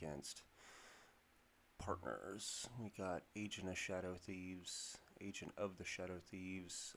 against partners. We got Agent of Shadow Thieves, Agent of the Shadow Thieves.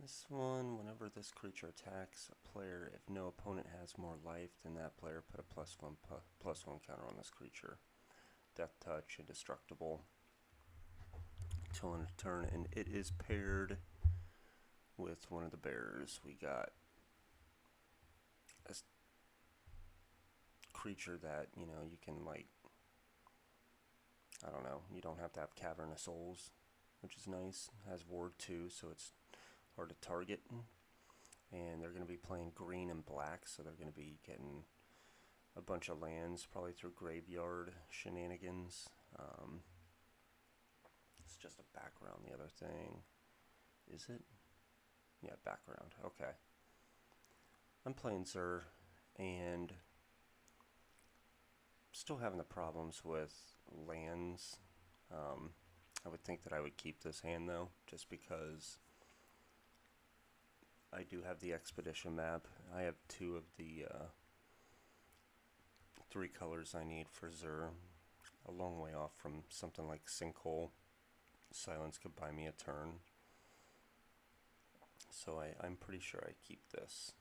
This one, whenever this creature attacks a player, if no opponent has more life than that player, put a +1/+1 counter on this creature. Death Touch, indestructible till end of turn, and it is paired with one of the bears. We got a creature that, you know, you can, like, I don't know, you don't have to have Cavern of Souls, which is nice. It has Ward 2, so it's hard to target. And they're going to be playing green and black, so they're going to be getting a bunch of lands, probably through graveyard shenanigans. It's just a background, the other thing. Is it? Yeah, background. Okay. I'm playing Zur, and still having the problems with lands. I would think that I would keep this hand, though, just because I do have the Expedition map. I have 2 of the 3 colors I need for Zur. A long way off from something like Sinkhole. Silence could buy me a turn. So I'm pretty sure I keep this.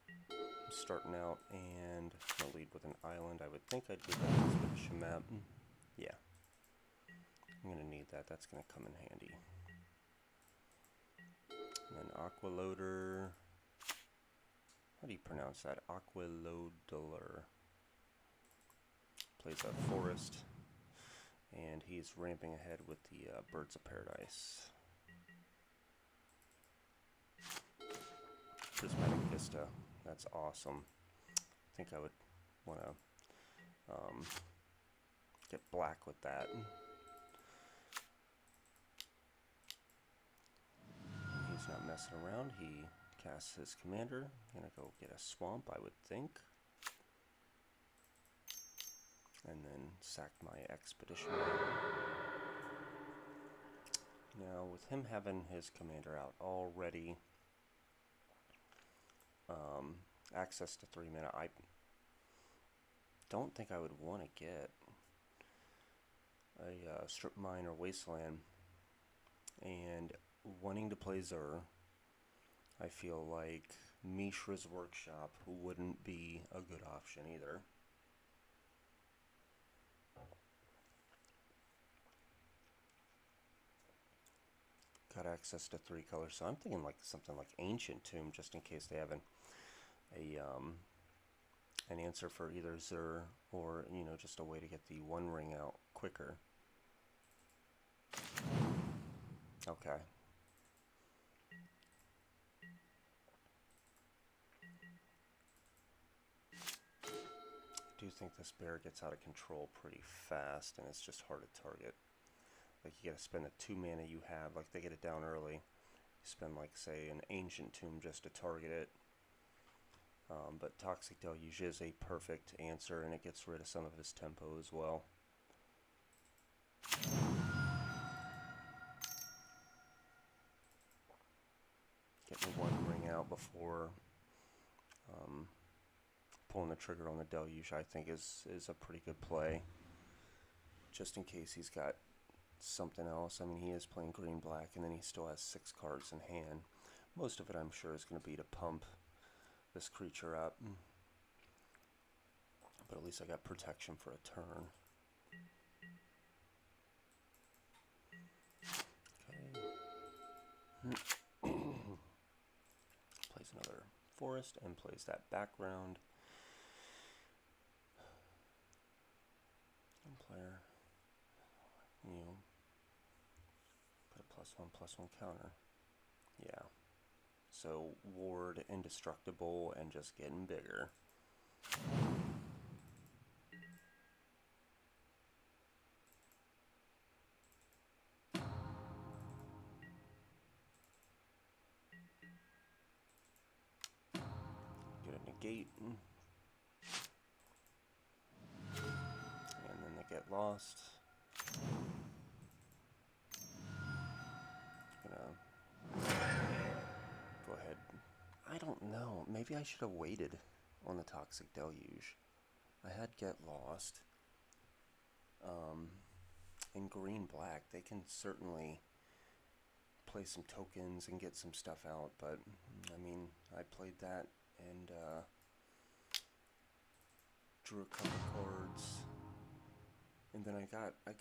I'm starting out, and I'm going to lead with an island. I would think I'd do that Expedition map. Yeah. I'm going to need that. That's going to come in handy. And then Aqualoader. How do you pronounce that? Aqualoader. Plays a forest. And he's ramping ahead with the Birds of Paradise. Prismatic Vista. That's awesome. I think I would want to get black with that. He's not messing around. He casts his commander. I'm going to go get a swamp, I would think. And then sack my Expedition. Now, with him having his commander out already, access to 3 mana, I don't think I would want to get a Strip Mine or Wasteland. And wanting to play Zur, I feel like Mishra's Workshop wouldn't be a good option either. Got access to 3 colors, so I'm thinking like something like Ancient Tomb, just in case they have an answer for either Zur or, you know, just a way to get the 1 ring out quicker. Okay. I do think this bear gets out of control pretty fast, and it's just hard to target. Like, you gotta spend the 2 mana you have, like they get it down early. You spend, like, say, an Ancient Tomb just to target it. But Toxic Deluge is a perfect answer, and it gets rid of some of his tempo as well. Get me 1 ring out before pulling the trigger on the Deluge, I think, is a pretty good play. Just in case he's got something else. I mean, he is playing green-black, and then he still has 6 cards in hand. Most of it, I'm sure, is going to be to pump this creature up. But at least I got protection for a turn. Okay. Plays another forest and plays that background. One player, you know, put a +1/+1 counter. Yeah. So Ward, indestructible, and just getting bigger. Get a negate. And then they get lost. Gonna go ahead. I don't know. Maybe I should have waited on the Toxic Deluge. I had Get Lost. In green-black, they can certainly play some tokens and get some stuff out, but I mean, I played that and drew a couple cards, and then I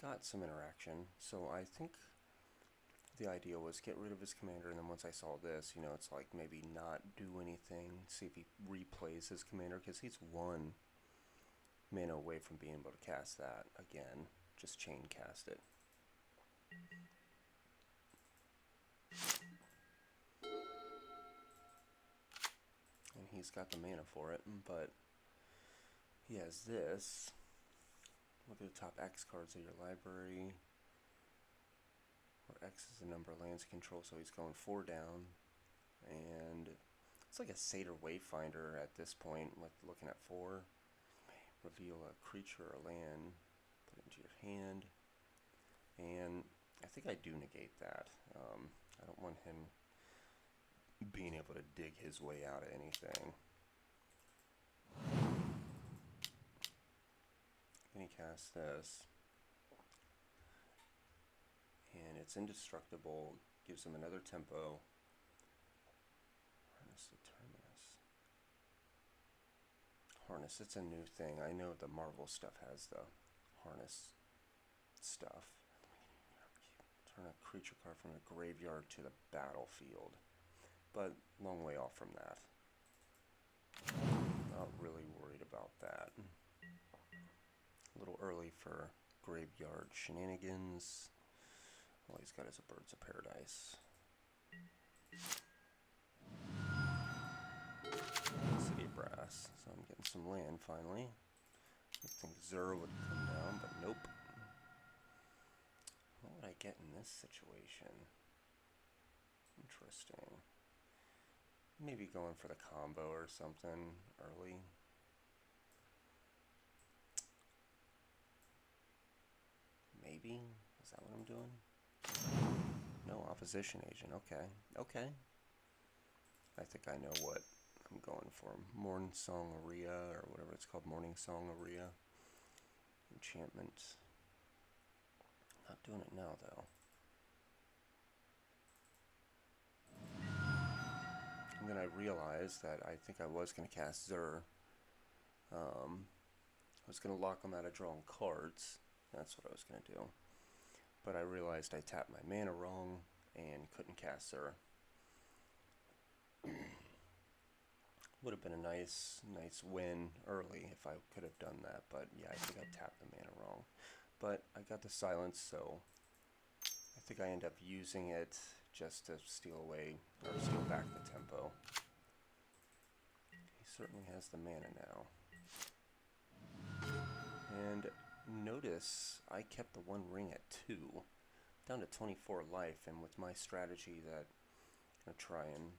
got some interaction. So I think the idea was get rid of his commander, and then once I saw this, you know, it's like maybe not do anything, see if he replays his commander, because he's 1 mana away from being able to cast that again. Just chain cast it. And he's got the mana for it, but he has this. Look at the top X cards of your library, where X is the number of lands control, so he's going 4 down. And it's like a Satyr Wayfinder at this point, like looking at 4. Reveal a creature or a land, put it into your hand, and I think I do negate that. I don't want him being able to dig his way out of anything. Then he casts this, and it's indestructible, gives him another tempo. Harness, it's a new thing. I know the Marvel stuff has the harness stuff. Turn a creature card from the graveyard to the battlefield, but long way off from that. Not really worried about that. A little early for graveyard shenanigans. All he's got is a Birds of Paradise. City of Brass. So I'm getting some land finally. I think Zur would come down, but nope. What would I get in this situation? Interesting. Maybe going for the combo or something early. Maybe? Is that what I'm doing? No, opposition agent. Okay. Okay. I think I know what I'm going for. Morn Song Aria, or whatever it's called. Morning Song Aria. Enchantment. Not doing it now, though. And then I realized that I think I was going to cast Zur. I was going to lock him out of drawing cards. That's what I was going to do. But I realized I tapped my mana wrong and couldn't cast Zur. Would have been a nice win early if I could have done that, but yeah, I think I tapped the mana wrong. But I got the silence, so I think I end up using it just to steal away, or steal back the tempo. He certainly has the mana now. And notice I kept the 1 ring at 2, down to 24 life, and with my strategy that I'm going to try and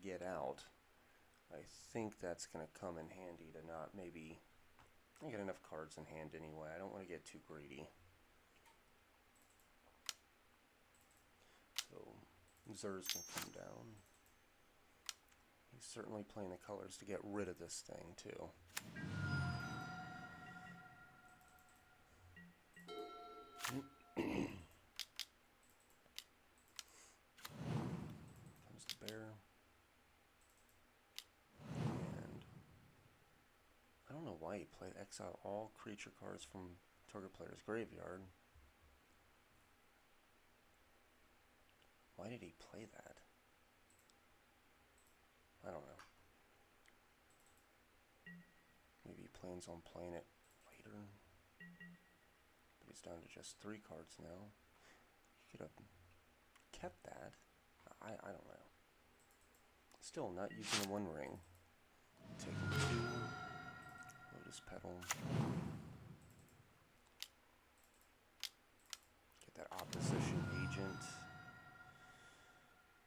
get out, I think that's going to come in handy to not maybe... I get enough cards in hand anyway. I don't want to get too greedy. So Zur's going to come down. He's certainly playing the colors to get rid of this thing too. Comes the bear. I don't know why he played exile all creature cards from target player's graveyard. Why did he play that? I don't know. Maybe he plans on playing it later. But he's down to just 3 cards now. He could have kept that. I don't know. Still not using the 1 ring. Taking 2. Lotus Petal. Get that opposition agent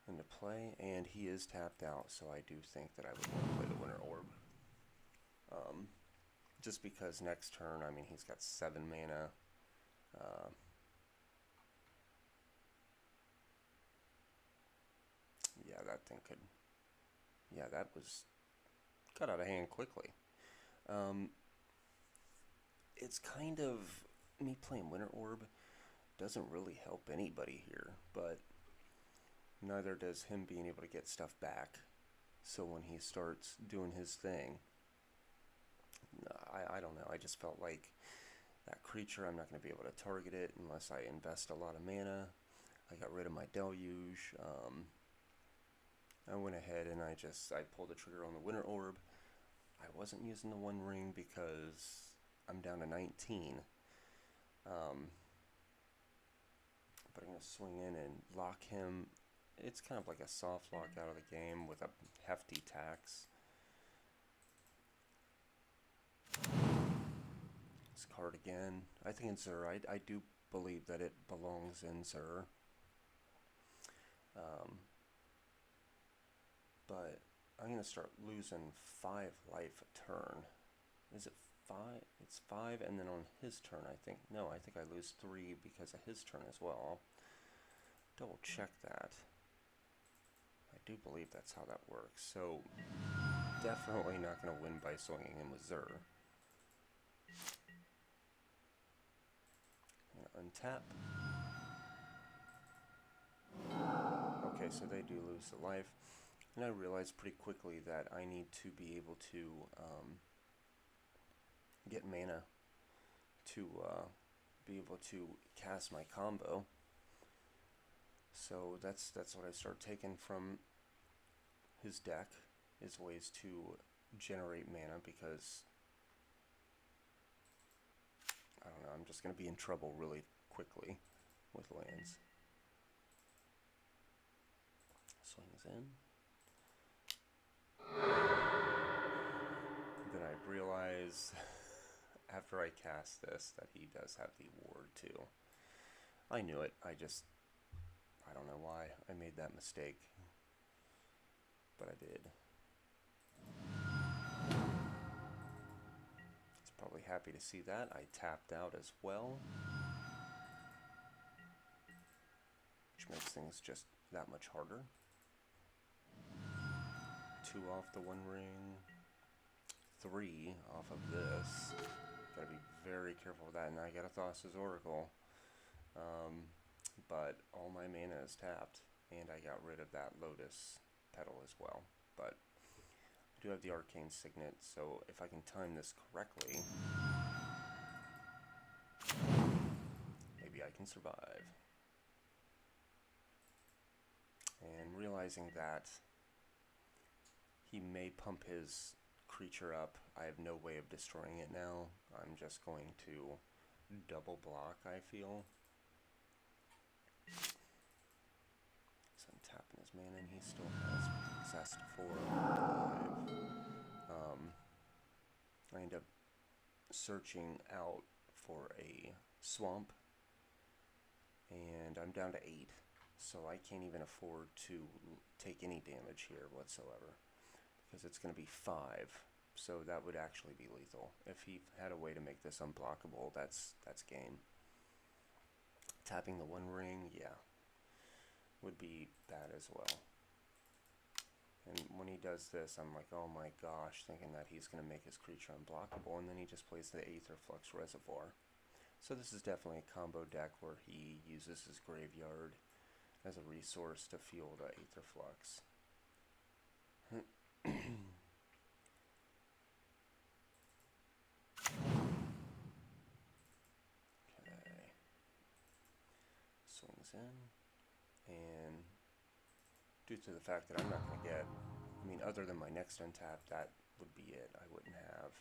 into play, and he is tapped out, so I do think that I would want to play the Winter Orb. Just because next turn, I mean, he's got 7 mana. Yeah, that thing could... Yeah, that got out of hand quickly. Um, it's kind of me playing Winter Orb doesn't really help anybody here, but neither does him being able to get stuff back. So when he starts doing his thing, I don't know. I just felt like that creature, I'm not going to be able to target it unless I invest a lot of mana. I got rid of my Deluge. I went ahead and I pulled the trigger on the Winter Orb. I wasn't using the One Ring because I'm down to 19. But I'm going to swing in and lock him. It's kind of like a soft lock out of the game with a hefty tax. This card again. I think in Zur, I do believe that it belongs in Zur. But I'm going to start losing 5 life a turn. Is it 5? It's 5, and then on his turn, I think. No, I think I lose 3 because of his turn as well. I'll double check that. I do believe that's how that works. So, definitely not going to win by swinging in with Zur. Untap. Okay, so they do lose the life. And I realized pretty quickly that I need to be able to get mana to be able to cast my combo. So that's what I start taking from his deck, is ways to generate mana, because I don't know, I'm just going to be in trouble really quickly with lands. Swings in. Then I realize after I cast this that he does have the ward too. I knew it, I don't know why I made that mistake, but I did. He's probably happy to see that. I tapped out as well, which makes things just that much harder. 2 off the One Ring, 3 off of this. Gotta be very careful with that. And I got a Thassa's Oracle, but all my mana is tapped, and I got rid of that Lotus Petal as well. But I do have the Arcane Signet, so if I can time this correctly, maybe I can survive. And realizing that he may pump his creature up, I have no way of destroying it now. I'm just going to double block, I feel. So I'm tapping his mana, and he still has Zest 4 alive. I end up searching out for a swamp, and I'm down to 8, so I can't even afford to take any damage here whatsoever, because it's going to be 5, so that would actually be lethal. If he had a way to make this unblockable, that's game. Tapping the One Ring, yeah, would be bad as well. And when he does this, I'm like, oh my gosh, thinking that he's going to make his creature unblockable, and then he just plays the Aetherflux Reservoir. So this is definitely a combo deck where he uses his graveyard as a resource to fuel the Aetherflux. Okay. Swings in, and due to the fact that I'm not going to get, other than my next untap, that would be it. I wouldn't have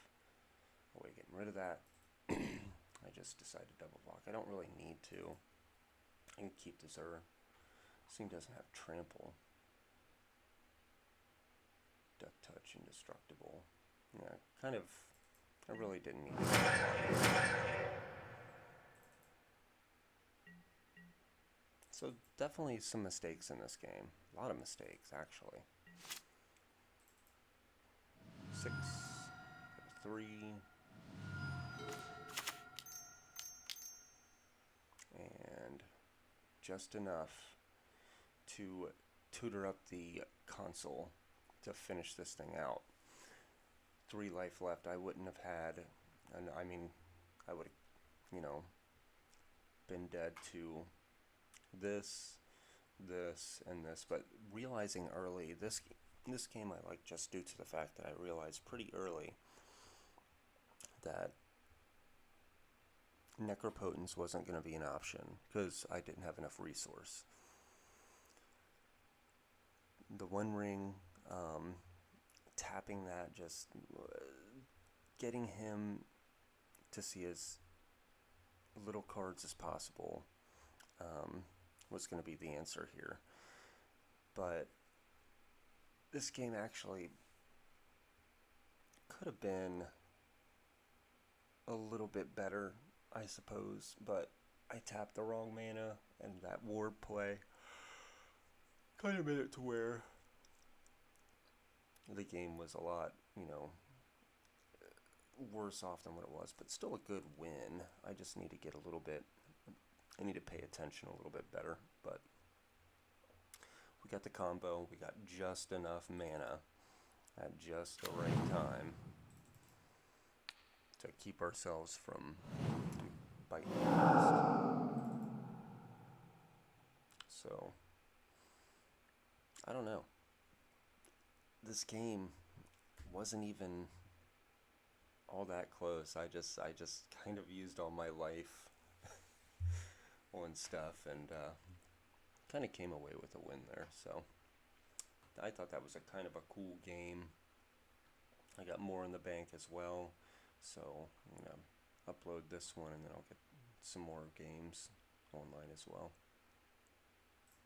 a way of getting rid of that. I just decided to double block. I don't really need to. I can keep the Zur. This thing doesn't have trample. Death Touch, indestructible. Yeah, kind of, I really didn't need it. So definitely some mistakes in this game. A lot of mistakes, actually. 6, 3, and just enough to tutor up the console to finish this thing out. 3 life left. I wouldn't have had, and I mean, I would have, been dead to this, and this. But realizing early, this game I like just due to the fact that I realized pretty early that Necropotence wasn't going to be an option because I didn't have enough resource. The One Ring, tapping that, just getting him to see as little cards as possible was going to be the answer here. But this game actually could have been a little bit better, I suppose, but I tapped the wrong mana, and that ward play kind of made it to where the game was a lot, worse off than what it was, but still a good win. I just need to get a little bit, I need to pay attention a little bit better, but we got the combo, we got just enough mana at just the right time to keep ourselves from biting the dust. So, I don't know. This game wasn't even all that close. I just kind of used all my life on stuff and kind of came away with a win there. So I thought that was a kind of a cool game. I got more in the bank as well. So I'm gonna upload this one and then I'll get some more games online as well.